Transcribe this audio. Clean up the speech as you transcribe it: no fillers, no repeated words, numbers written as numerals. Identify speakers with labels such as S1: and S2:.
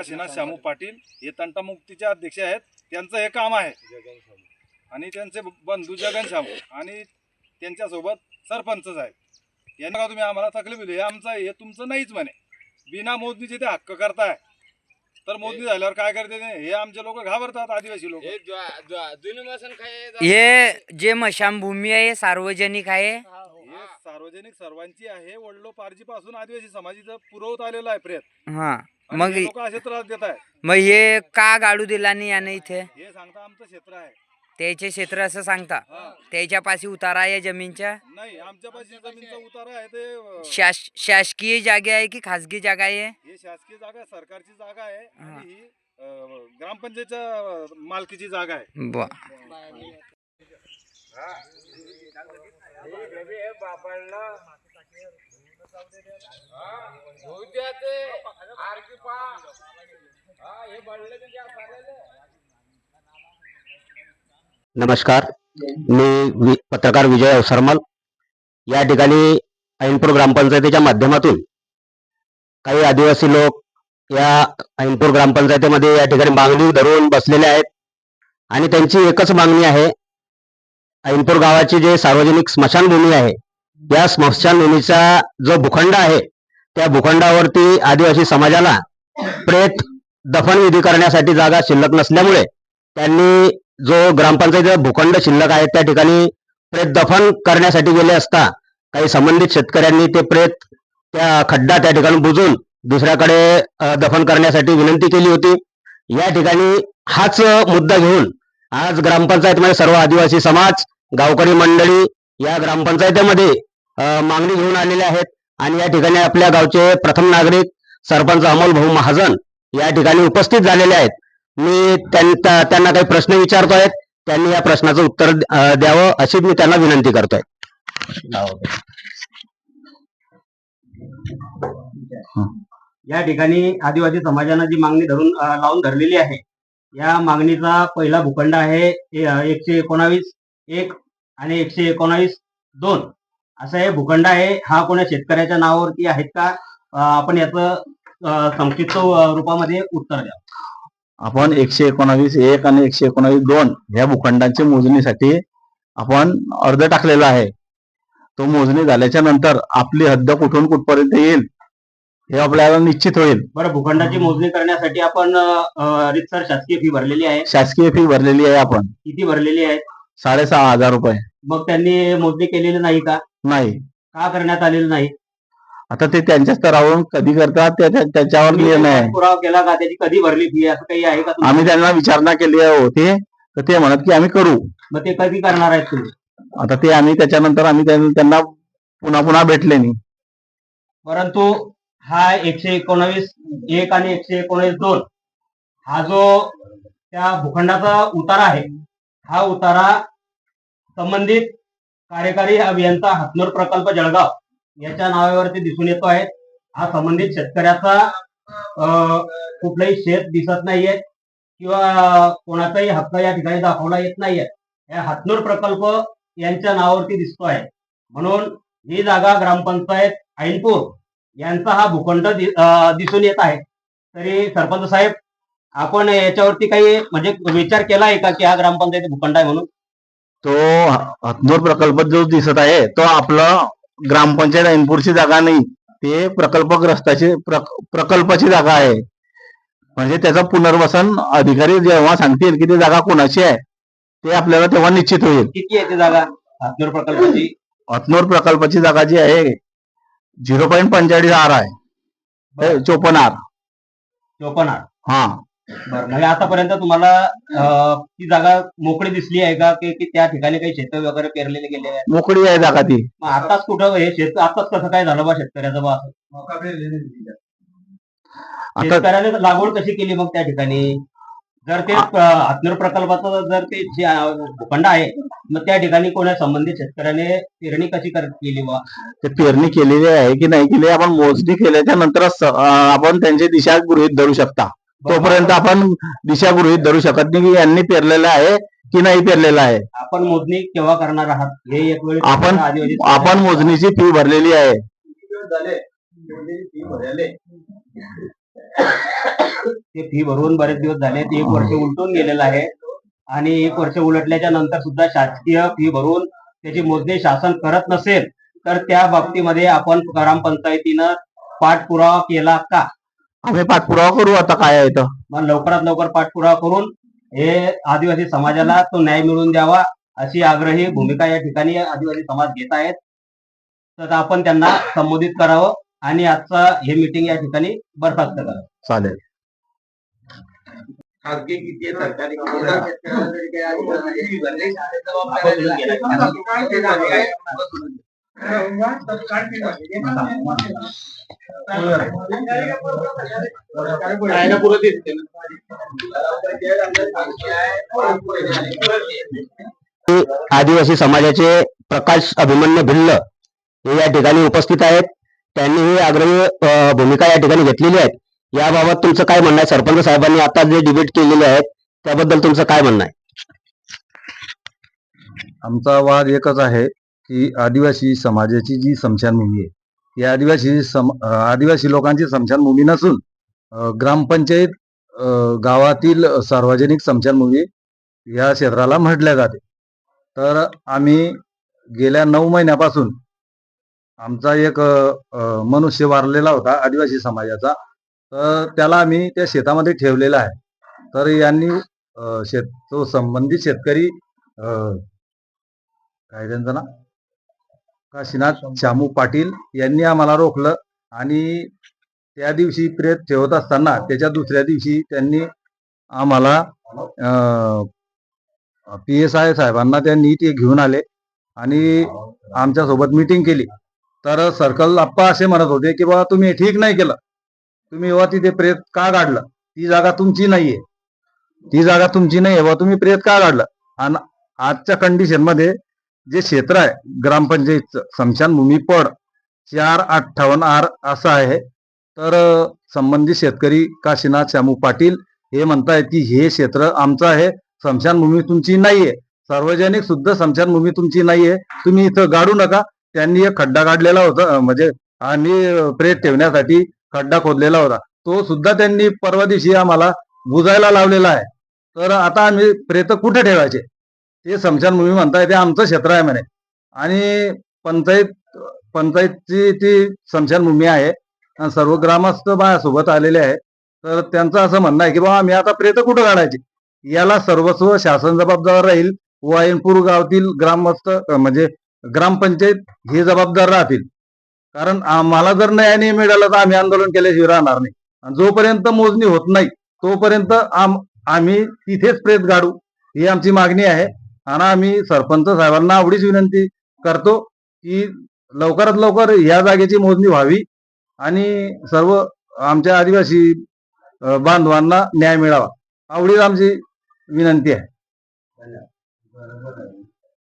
S1: काशीनाथ शामू पाटील हे तंटामुक्तीचे अध्यक्ष आहेत. त्यांचं हे काम आहे आणि त्यांचे बंधू जगन शामू आणि त्यांच्यासोबत सरपंचच आहेत. यांना तुम्ही आम्हाला तकलीफ दिली, हे आमचं हे तुमचं नाहीच म्हणे. बिना मोजणीचे ते हक्क करताय, तर मोजणी झाल्यावर काय करते हे आमचे लोक घाबरतात, आदिवासी लोक.
S2: हे जे मशानभूमी आहे सार्वजनिक आहे,
S1: हे सार्वजनिक सर्वांची आहे. वडलोपार्जी पासून आदिवासी समाजाचं पुरवत आलेला आहे प्रेत.
S2: हा मग
S1: लोक असे त्रास देत आहेत.
S2: मग हे का गाडू दिला नाही याने इथे?
S1: हे सांगता आमचं क्षेत्र आहे,
S2: त्याचे क्षेत्र असं सांगता. त्याच्या पाशी उतारा आहे जमीनच्या?
S1: नाही, आमच्या पाशी जमीनचा उतारा आहे. ते
S2: शासकीय जागा आहे की खासगी जागा आहे?
S1: हे शासकीय जागा, सरकारची जागा आहे आणि ही ग्रामपंचायतच्या मालकीची जागा आहे.
S3: नमस्कार, मी पत्रकार विजय अवसरमल. या ठिकाणी ऐनपूर ग्रामपंचायतीच्या माध्यमातून काही आदिवासी लोक या ऐनपूर ग्रामपंचायतीमध्ये या ठिकाणी मागणी धरून बसलेले आहेत आणि त्यांची एकच मागणी आहे. ऐनपूर गावाची जे सार्वजनिक स्मशानभूमी आहे, या स्मशानभूमीचा जो भूखंड आहे, त्या भूखंडावरती आदिवासी समाजाला प्रेत दफनविधी करण्यासाठी जागा शिल्लक नसल्यामुळे त्यांनी जो ग्रामपंचायतीचा भूखंड शिल्लक आहे त्या ठिकाणी प्रेत दफन करण्यासाठी गेले असता काही संबंधित शेतकऱ्यांनी ते प्रेत त्या खड्डा त्या ठिकाणी बुजून दुसऱ्याकडे दफन करण्यासाठी विनंती केली होती. या ठिकाणी हाच मुद्दा घेऊन आज ग्रामपंचायतीमध्ये सर्व आदिवासी समाज, गावकरी मंडळी या ग्रामपंचायतीमध्ये मागणी घेऊन आलेले आहेत आणि या ठिकाणी आपल्या गावचे प्रथम नागरिक सरपंच अमोल भाऊ महाजन या ठिकाणी उपस्थित झालेले आहेत. मी त्यांना काही प्रश्न विचारतो आहेत, त्यांनी या प्रश्नाचं उत्तर द्यावं अशी मी त्यांना विनंती करतोय. या ठिकाणी आदिवासी समाजानं जी मागणी लावून धरलेली आहे, या मागणीचा पहिला भूखंड आहे 119(1) आणि 119(2) असं हे भूखंड आहे. हा कोणा शेतकऱ्याच्या नावावरती आहेत का? आपण याचं संक्षिप्त रूपामध्ये उत्तर द्या.
S4: आपण 119(1) आणि 119(2) ह्या भूखंडांच्या मोजणीसाठी आपण अर्ज टाकलेला आहे. तो मोजणी झाल्याच्या नंतर आपली हद्द कुठून कुठपर्यंत येईल हे आपल्याला निश्चित होईल.
S3: बरं, भूखंडाची मोजणी करण्यासाठी आपण रितसर शासकीय फी भरलेली आहे.
S4: शासकीय फी भरलेली आहे. आपण
S3: किती भरलेली आहे?
S4: 6,500 रुपये.
S3: मग त्यांनी मोजणी केलेली नाही का?
S4: नाही.
S3: का करण्यात आलेलं नाही?
S4: आता ते त्यांच्या स्तरावरून कधी करतात त्याच्यावर निर्णय आहे.
S3: पुरावा केला का? त्याची कधी भरली फी असं काही आहे का?
S4: आम्ही त्यांना विचारणा केली होती तर ते म्हणत की आम्ही करू.
S3: मग ते कधी करणार आहेत तुम्ही?
S4: आता ते आम्ही त्याच्यानंतर आम्ही त्यांना पुन्हा भेटले नाही.
S3: परंतु हा 119(1) आणि 119(2) हा जो त्या भूखंडाचा उतारा आहे, हा उतारा संबंधित कार्यकारी अभियंता हातनूर प्रकल्प जळगाव याच्या नावावरती दिसून येतो आहे. हा संबंधित शेतकऱ्याचा कुठलाही शेत दिसत नाहीये किंवा कोणाचाही हक्क या ठिकाणी दाखवला येत नाहीये. या हातनूर प्रकल्प यांच्या नावावरती दिसतो आहे. म्हणून ही जागा ग्रामपंचायत ऐनपूर यांचा हा भूखंड दिसून येत आहे. तरी सरपंच साहेब, आपण याच्यावरती काही म्हणजे विचार केला आहे का की हा ग्रामपंचायत भूखंड आहे म्हणून?
S4: तो हातनूर प्रकल्प जो दिसत आहे तो आपलं ग्रामपंचायत ऐनपूरची जागा नाही, ते प्रकल्पाची जागा आहे. म्हणजे त्याचं पुनर्वसन अधिकारी जेव्हा सांगतील की ती जागा कोणाची आहे ते आपल्याला तेव्हा निश्चित होईल.
S3: किती आहे ती जागा हातनूर प्रकल्पाची?
S4: हातनूर प्रकल्पाची जागा जी आहे 0.45 आर आहे. 54 आर.
S3: 54 आर.
S4: हा.
S3: बरं, म्हणजे आतापर्यंत तुम्हाला ती जागा मोकळी दिसली आहे का की त्या ठिकाणी काही शेत वगैरे पेरलेले गेले आहेत?
S4: मोकळी आहे जागा ती.
S3: मग आताच कुठं हे शेत आताच कसं काय झालं बा शेतकऱ्याचं बा? शेतकऱ्याने लागवड कशी केली मग त्या ठिकाणी? जर ते हातनूर प्रकल्पाचं जर ते भूखंड आहे, मग त्या ठिकाणी कोणा संबंधित शेतकऱ्याने पेरणी कशी केली बा?
S4: ते पेरणी केलेली आहे की नाही केली आपण मोजणी केल्याच्या नंतरच आपण त्यांची दिशा गृहीत धरू शकता. तोपर्यंत आपण दिशा गृहीत धरू शकत नाही की यांनी पेरलेलं आहे की नाही पेरलेलं आहे.
S3: आपण मोजणी केव्हा करणार आहात हे एक वेळ
S4: आपण मोजणीची फी भरलेली आहे.
S3: ते फी भरून बरेच दिवस झाले, ते 1 वर्ष उलटून गेलेलं आहे आणि 1 वर्ष उलटल्याच्या नंतर सुद्धा शासकीय फी भरून त्याची मोजणी शासन करत नसेल तर त्या बाबतीमध्ये आपण ग्रामपंचायतीनं पाठपुरावा केला का?
S4: आम्ही पाठपुरावा करू आता काय आहे तर.
S3: मग लवकरात लवकर पाठपुरावा करून हे आदिवासी समाजाला तो न्याय मिळवून द्यावा अशी आग्रही भूमिका या ठिकाणी आदिवासी समाज घेत आहेत. तर आपण त्यांना संबोधित करावं आणि आजचा हे मीटिंग या ठिकाणी बरखास्त करावं.
S4: चालेल.
S3: खासगी किती सरकारी आदिवासी समाजाचे प्रकाश अभिमन्यू भिल्ल हे या ठिकाणी उपस्थित आहेत. त्यांनी ही आग्रही भूमिका या ठिकाणी घेतलेली आहे. याबाबत तुमचं काय म्हणणं आहे? सरपंच साहेबांनी आता जे डिबेट केलेले आहेत त्याबद्दल तुमचं काय म्हणणं आहे?
S4: आमचा वाद एकच आहे की आदिवासी समाजाची जी स्मशानभूमी आहे ही आदिवासी लोकांची स्मशानभूमी नसून ग्रामपंचायत गावातील सार्वजनिक स्मशानभूमी या क्षेत्राला म्हटल्या जाते. तर आम्ही गेल्या 9 महिन्यापासून आमचा एक मनुष्य वारलेला होता आदिवासी समाजाचा, तर त्याला आम्ही त्या शेतामध्ये ठेवलेला आहे. तर यांनी तो संबंधित शेतकरी काय त्यांचं नाव काशीनाथ शामू पाटील यांनी आम्हाला रोखलं आणि त्या दिवशी प्रेत ठेवत असताना त्याच्या दुसऱ्या दिवशी त्यांनी आम्हाला PSI साहेबांना त्यांनी ते घेऊन आले आणि आमच्यासोबत मीटिंग केली. तर सर्कल आप्पा असे म्हणत होते की बाबा तुम्ही हे ठीक नाही केलं, तुम्ही बाबा तिथे प्रेत का काढलं, ती जागा तुमची नाहीये, बाबा तुम्ही प्रेत का काढलं. आणि आजच्या कंडिशन मध्ये जे क्षेत्र आहे ग्रामपंचायतचं स्मशानभूमी पड 458R असं आहे. तर संबंधित शेतकरी काशीनाथ शामू पाटील हे म्हणतायत की हे क्षेत्र आमचं आहे, स्मशानभूमी तुमची नाहीये, सार्वजनिक सुद्धा स्मशानभूमी तुमची नाहीये, तुम्ही इथं गाडू नका. त्यांनी एक खड्डा काढलेला होता, म्हणजे आम्ही प्रेत ठेवण्यासाठी खड्डा खोदलेला होता, तो सुद्धा त्यांनी परवा दिवशी आम्हाला बुजायला लावलेला आहे. तर आता आम्ही प्रेत कुठे ठेवायचे? ते स्मशानभूमी म्हणताय ते आमचं क्षेत्र आहे म्हणे आणि पंचायतची ती स्मशानभूमी आहे आणि सर्व ग्रामस्थ माझ्यासोबत आलेले आहे. तर त्यांचं असं म्हणणं आहे की बाबा आम्ही आता प्रेत कुठं काढायचे, याला सर्वस्व शासन जबाबदार राहील, वायनपूर गावातील ग्रामस्थ म्हणजे ग्रामपंचायत हे जबाबदार राहतील. कारण आम्हाला जर न्याय नाही मिळाला तर आम्ही आंदोलन केल्याशिवाय राहणार नाही आणि जोपर्यंत मोजणी होत नाही तोपर्यंत आम्ही तिथेच प्रेत काढू ही आमची मागणी आहे. आणि आम्ही सरपंच साहेबांना एवढीच विनंती करतो की लवकरात लवकर या जागेची मोजणी व्हावी आणि सर्व आमच्या आदिवासी बांधवांना न्याय मिळावा, एवढीच आमची विनंती आहे.